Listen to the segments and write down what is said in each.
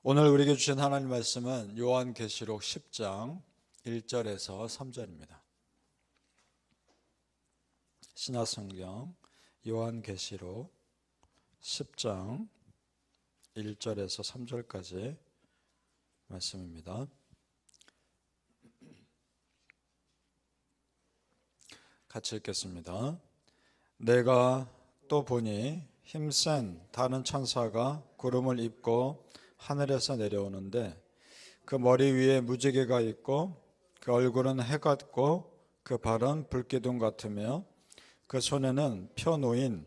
오늘 우리에게 주신 하나님 말씀은 요한계시록 10장 1절에서 3절입니다. 신약성경 요한계시록 10장 1절에서 3절까지 말씀입니다. 같이 읽겠습니다. 내가 또 보니 힘센 다른 천사가 구름을 입고 하늘에서 내려오는데 그 머리 위에 무지개가 있고 그 얼굴은 해 같고 그 발은 불기둥 같으며 그 손에는 펴놓인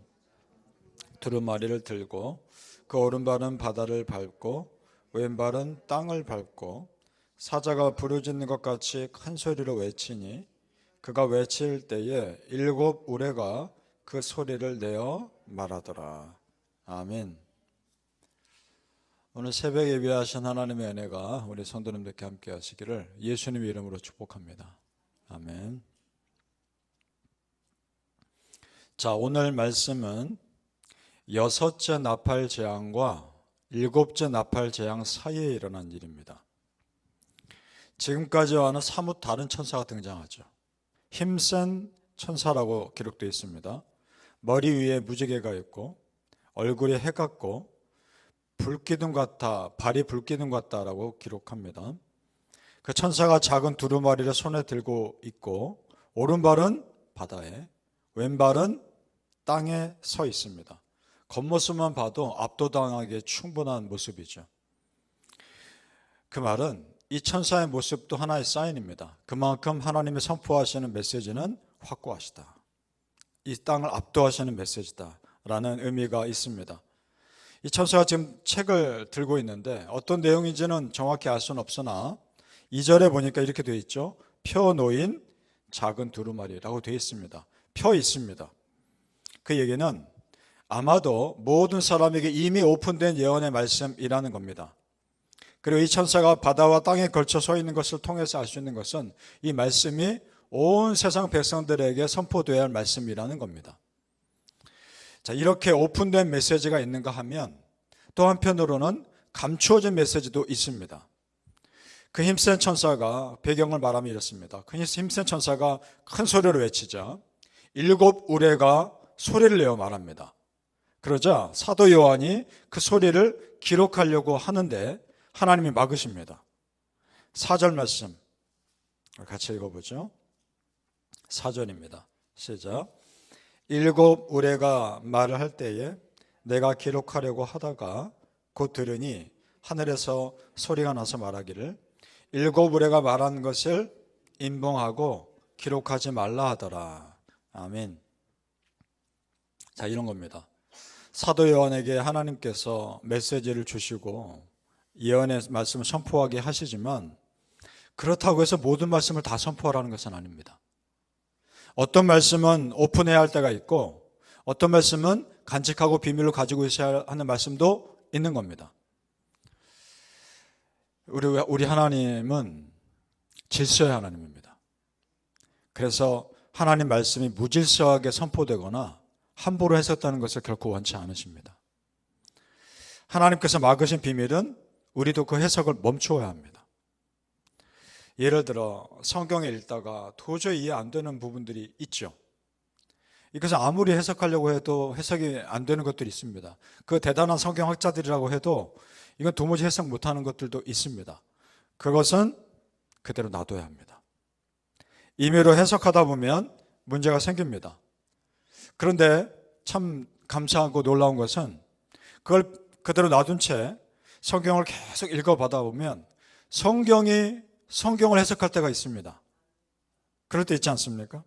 두루마리를 들고 그 오른발은 바다를 밟고 왼발은 땅을 밟고 사자가 부르짖는 것 같이 큰 소리로 외치니 그가 외칠 때에 7 우레가 그 소리를 내어 말하더라. 아멘. 오늘 새벽 예배하신 하나님의 은혜가 우리 성도님들께 함께 하시기를 예수님의 이름으로 축복합니다. 아멘. 자, 오늘 말씀은 6째 나팔 재앙과 7째 나팔 재앙 사이에 일어난 일입니다. 지금까지와는 사뭇 다른 천사가 등장하죠. 힘센 천사라고 기록되어 있습니다. 머리 위에 무지개가 있고 얼굴이 해 같고 불기둥 같다, 발이 불기둥 같다라고 기록합니다. 그 천사가 작은 두루마리를 손에 들고 있고 오른발은 바다에, 왼발은 땅에 서 있습니다. 겉모습만 봐도 압도당하기에 충분한 모습이죠. 그 말은 이 천사의 모습도 하나의 사인입니다. 그만큼 하나님이 선포하시는 메시지는 확고하시다. 이 땅을 압도하시는 메시지다라는 의미가 있습니다. 이 천사가 지금 책을 들고 있는데 어떤 내용인지는 정확히 알 수는 없으나 2절에 보니까 이렇게 되어 있죠. 펴 놓인 작은 두루마리라고 되어 있습니다. 펴 있습니다. 그 얘기는 아마도 모든 사람에게 이미 오픈된 예언의 말씀이라는 겁니다. 그리고 이 천사가 바다와 땅에 걸쳐 서 있는 것을 통해서 알 수 있는 것은 이 말씀이 온 세상 백성들에게 선포되어야 할 말씀이라는 겁니다. 자, 이렇게 오픈된 메시지가 있는가 하면 또 한편으로는 감추어진 메시지도 있습니다. 그 힘센 천사가 배경을 말하면 이렇습니다. 그 힘센 천사가 큰 소리로 외치자 7 우레가 소리를 내어 말합니다. 그러자 사도 요한이 그 소리를 기록하려고 하는데 하나님이 막으십니다. 4절 말씀 같이 읽어보죠. 4절입니다. 시작. 7 우레가 말을 할 때에 내가 기록하려고 하다가 곧 들으니 하늘에서 소리가 나서 말하기를 7 우레가 말한 것을 인봉하고 기록하지 말라 하더라. 아멘. 자, 이런 겁니다. 사도 요한에게 하나님께서 메시지를 주시고 예언의 말씀을 선포하게 하시지만 그렇다고 해서 모든 말씀을 다 선포하라는 것은 아닙니다. 어떤 말씀은 오픈해야 할 때가 있고 어떤 말씀은 간직하고 비밀로 가지고 있어야 하는 말씀도 있는 겁니다. 우리 하나님은 질서의 하나님입니다. 그래서 하나님 말씀이 무질서하게 선포되거나 함부로 해석되는 것을 결코 원치 않으십니다. 하나님께서 막으신 비밀은 우리도 그 해석을 멈추어야 합니다. 예를 들어 성경을 읽다가 도저히 이해 안 되는 부분들이 있죠. 이것을 아무리 해석하려고 해도 해석이 안 되는 것들이 있습니다. 그 대단한 성경학자들이라고 해도 이건 도무지 해석 못하는 것들도 있습니다. 그것은 그대로 놔둬야 합니다. 임의로 해석하다 보면 문제가 생깁니다. 그런데 참 감사하고 놀라운 것은 그걸 그대로 놔둔 채 성경을 계속 읽어보다 보면 성경을 해석할 때가 있습니다. 그럴 때 있지 않습니까?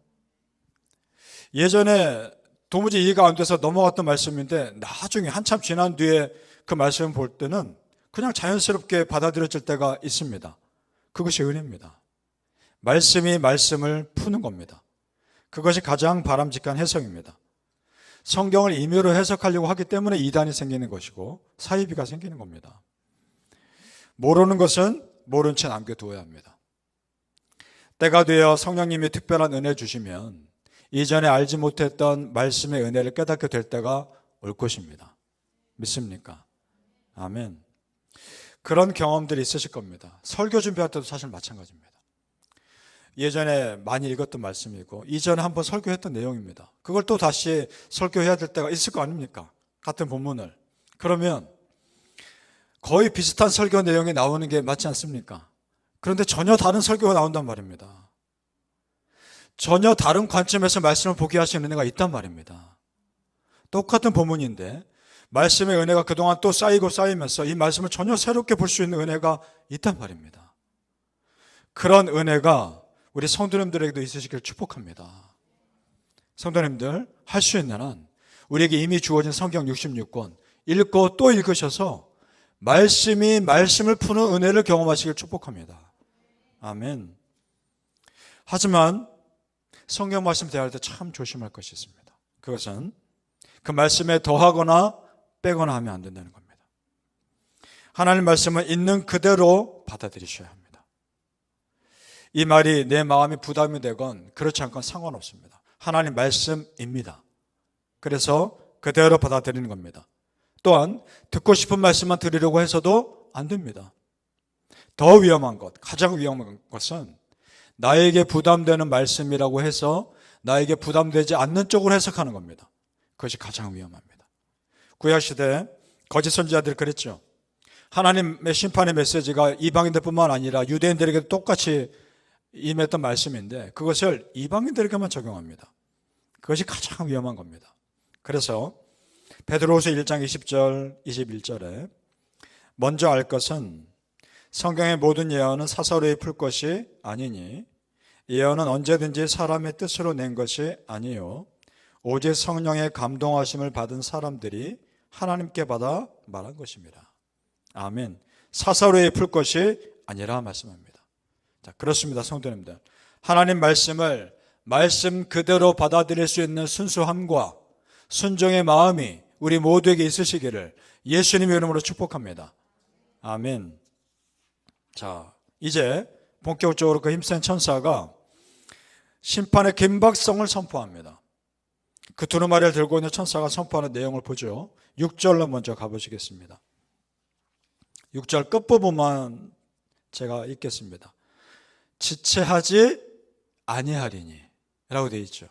예전에 도무지 이해가 안 돼서 넘어갔던 말씀인데 나중에 한참 지난 뒤에 그 말씀을 볼 때는 그냥 자연스럽게 받아들여질 때가 있습니다. 그것이 은혜입니다. 말씀이 말씀을 푸는 겁니다. 그것이 가장 바람직한 해석입니다. 성경을 임의로 해석하려고 하기 때문에 이단이 생기는 것이고 사이비가 생기는 겁니다. 모르는 것은 모른 채 남겨두어야 합니다. 때가 되어 성령님이 특별한 은혜 주시면 이전에 알지 못했던 말씀의 은혜를 깨닫게 될 때가 올 것입니다. 믿습니까? 아멘. 그런 경험들이 있으실 겁니다. 설교 준비할 때도 사실 마찬가지입니다. 예전에 많이 읽었던 말씀이고 이전에 한번 설교했던 내용입니다. 그걸 또 다시 설교해야 될 때가 있을 거 아닙니까? 같은 본문을. 그러면 거의 비슷한 설교 내용이 나오는 게 맞지 않습니까? 그런데 전혀 다른 설교가 나온단 말입니다. 전혀 다른 관점에서 말씀을 보게 하시는 은혜가 있단 말입니다. 똑같은 본문인데 말씀의 은혜가 그동안 또 쌓이고 쌓이면서 이 말씀을 전혀 새롭게 볼 수 있는 은혜가 있단 말입니다. 그런 은혜가 우리 성도님들에게도 있으시길 축복합니다. 성도님들, 할 수 있는 한 우리에게 이미 주어진 성경 66권 읽고 또 읽으셔서 말씀이 말씀을 푸는 은혜를 경험하시길 축복합니다. 아멘. 하지만 성경 말씀 대할 때 참 조심할 것이 있습니다. 그것은 그 말씀에 더하거나 빼거나 하면 안 된다는 겁니다. 하나님 말씀은 있는 그대로 받아들이셔야 합니다. 이 말이 내 마음이 부담이 되건 그렇지 않건 상관없습니다. 하나님 말씀입니다. 그래서 그대로 받아들이는 겁니다. 또한 듣고 싶은 말씀만 드리려고 해서도 안 됩니다. 더 위험한 것, 가장 위험한 것은 나에게 부담되는 말씀이라고 해서 나에게 부담되지 않는 쪽으로 해석하는 겁니다. 그것이 가장 위험합니다. 구약시대 거짓 선지자들이 그랬죠. 하나님의 심판의 메시지가 이방인들뿐만 아니라 유대인들에게도 똑같이 임했던 말씀인데 그것을 이방인들에게만 적용합니다. 그것이 가장 위험한 겁니다. 그래서 베드로후서 1장 20절 21절에 먼저 알 것은 성경의 모든 예언은 사사로이 풀 것이 아니니 예언은 언제든지 사람의 뜻으로 낸 것이 아니요 오직 성령의 감동하심을 받은 사람들이 하나님께 받아 말한 것입니다. 아멘. 사사로이 풀 것이 아니라 말씀합니다. 자, 그렇습니다, 성도님들. 하나님 말씀을 말씀 그대로 받아들일 수 있는 순수함과 순종의 마음이 우리 모두에게 있으시기를 예수님의 이름으로 축복합니다. 아멘. 자, 이제 본격적으로 그 힘센 천사가 심판의 긴박성을 선포합니다. 그 두루마리를 들고 있는 천사가 선포하는 내용을 보죠. 6절로 먼저 가보시겠습니다. 6절 끝부분만 제가 읽겠습니다. 지체하지 아니하리니 라고 되어 있죠.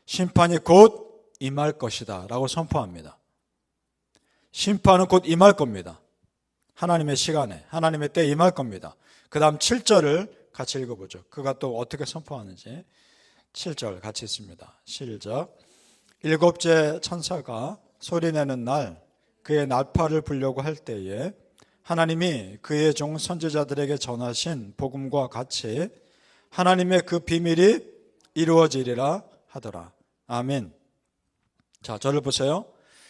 심판이 곧 임할 것이다 라고 선포합니다. 심판은 곧 임할 겁니다. 하나님의 시간에 하나님의 때에 임할 겁니다. 그 다음 7절을 같이 읽어보죠. 그가 또 어떻게 선포하는지 7절 같이 읽습니다. 시작. 일곱째 천사가 소리내는 날 그의 나팔을 불려고 할 때에 하나님이 그의 종 선지자들에게 전하신 복음과 같이 하나님의 그 비밀이 이루어지리라 하더라. 아멘. 자, 저를 보세요.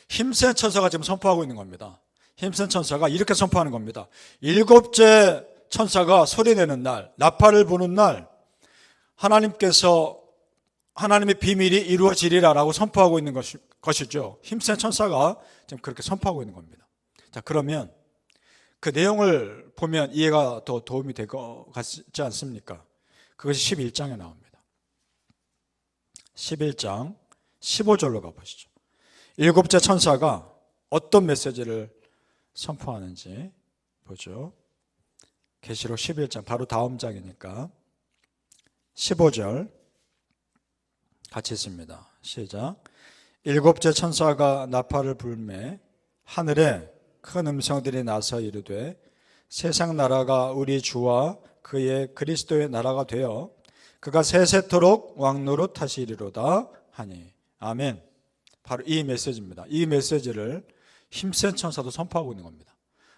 힘센 천사가 지금 선포하고 있는 겁니다. 힘센 천사가 이렇게 선포하는 겁니다. 일곱째 천사가 소리내는 날, 나팔을 부는 날 하나님께서 하나님의 비밀이 이루어지리라라고 선포하고 있는 것이죠. 힘센 천사가 지금 그렇게 선포하고 있는 겁니다. 자, 그러면 그 내용을 보면 이해가 더 도움이 될 것 같지 않습니까? 그것이 11장에 나옵니다. 11장 15절로 가보시죠. 일곱째 천사가 어떤 메시지를 선포하는지 보죠. 계시록 11장 바로 다음 장이니까 15절 같이 있습니다. 시작. 일곱째 천사가 나팔을 불매 하늘에 큰 음성들이 나서 이르되 세상 나라가 우리 주와 그의 그리스도의 나라가 되어 그가 세세토록 왕노릇 하시리로다 하니. 아멘. 바로 이 메시지입니다. 이 메시지를 힘센 천사도 선포하고 있는 겁니다.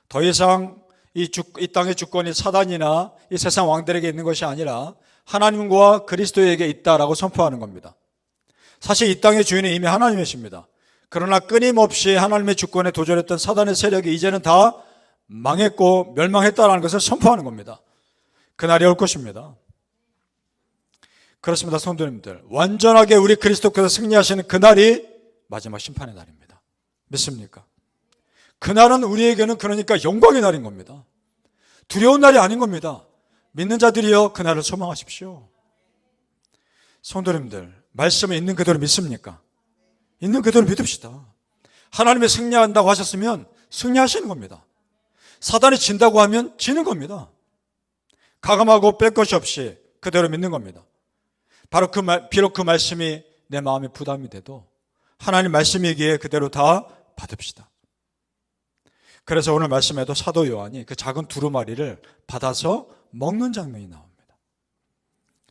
더 이상 이 땅의 주권이 사단이나 이 세상 왕들에게 있는 것이 아니라 하나님과 그리스도에게 있다라고 선포하는 겁니다. 사실 이 땅의 주인은 이미 하나님이십니다. 그러나 끊임없이 하나님의 주권에 도전했던 사단의 세력이 이제는 다 망했고 멸망했다는 것을 선포하는 겁니다. 그날이 올 것입니다. 그렇습니다, 성도님들. 완전하게 우리 그리스도께서 승리하시는 그날이 마지막 심판의 날입니다. 믿습니까? 그날은 우리에게는 그러니까 영광의 날인 겁니다. 두려운 날이 아닌 겁니다. 믿는 자들이여 그날을 소망하십시오. 성도님들, 말씀에 있는 그대로 믿습니까? 있는 그대로 믿읍시다. 하나님이 승리한다고 하셨으면 승리하시는 겁니다. 사단이 진다고 하면 지는 겁니다. 가감하고 뺄 것이 없이 그대로 믿는 겁니다. 바로 비록 그 말씀이 내 마음에 부담이 돼도 하나님 말씀이기에 그대로 다 받읍시다. 그래서 오늘 말씀에도 사도 요한이 그 작은 두루마리를 받아서 먹는 장면이 나옵니다.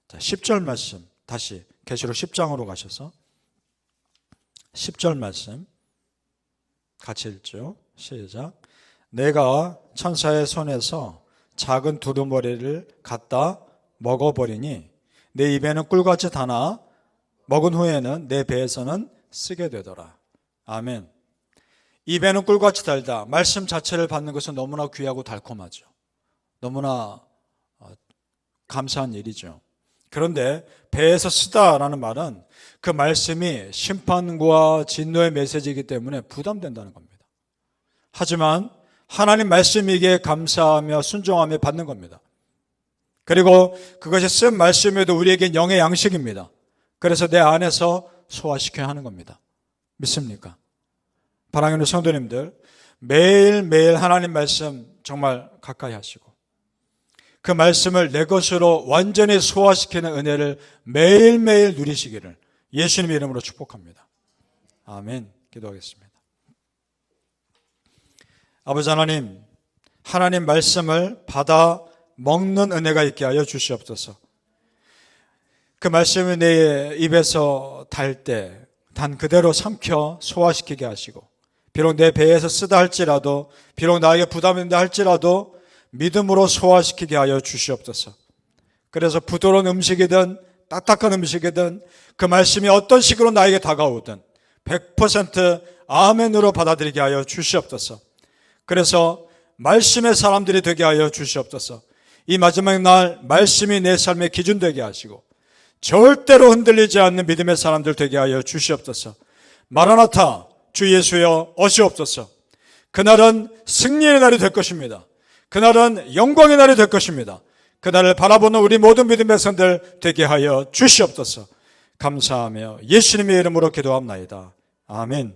자, 10절 말씀 다시 계시록 10장으로 가셔서 10절 말씀 같이 읽죠. 시작. 내가 천사의 손에서 작은 두루마리를 갖다 먹어버리니 내 입에는 꿀같이 다나 먹은 후에는 내 배에서는 쓰게 되더라. 아멘. 입에는 꿀같이 달다. 말씀 자체를 받는 것은 너무나 귀하고 달콤하죠. 너무나 감사한 일이죠. 그런데 배에서 쓰다라는 말은 그 말씀이 심판과 진노의 메시지이기 때문에 부담된다는 겁니다. 하지만 하나님 말씀이기에 감사하며 순종하며 받는 겁니다. 그리고 그것이 쓴 말씀에도 우리에게 영의 양식입니다. 그래서 내 안에서 소화시켜야 하는 겁니다. 믿습니까? 사랑하는 성도님들, 매일매일 하나님 말씀 정말 가까이 하시고 그 말씀을 내 것으로 완전히 소화시키는 은혜를 매일매일 누리시기를 예수님의 이름으로 축복합니다. 아멘. 기도하겠습니다. 아버지 하나님, 하나님 말씀을 받아 먹는 은혜가 있게 하여 주시옵소서. 그 말씀이 내 입에서 달 때 단 그대로 삼켜 소화시키게 하시고 비록 내 배에서 쓰다 할지라도 비록 나에게 부담된다 할지라도 믿음으로 소화시키게 하여 주시옵소서. 그래서 부드러운 음식이든 딱딱한 음식이든 그 말씀이 어떤 식으로 나에게 다가오든 100% 아멘으로 받아들이게 하여 주시옵소서. 그래서 말씀의 사람들이 되게 하여 주시옵소서. 이 마지막 날 말씀이 내 삶의 기준 되게 하시고 절대로 흔들리지 않는 믿음의 사람들 되게 하여 주시옵소서. 마라나타 주 예수여 오시옵소서. 그날은 승리의 날이 될 것입니다. 그날은 영광의 날이 될 것입니다. 그날을 바라보는 우리 모든 믿음의 사람들 되게 하여 주시옵소서. 감사하며 예수님의 이름으로 기도합나이다. 아멘.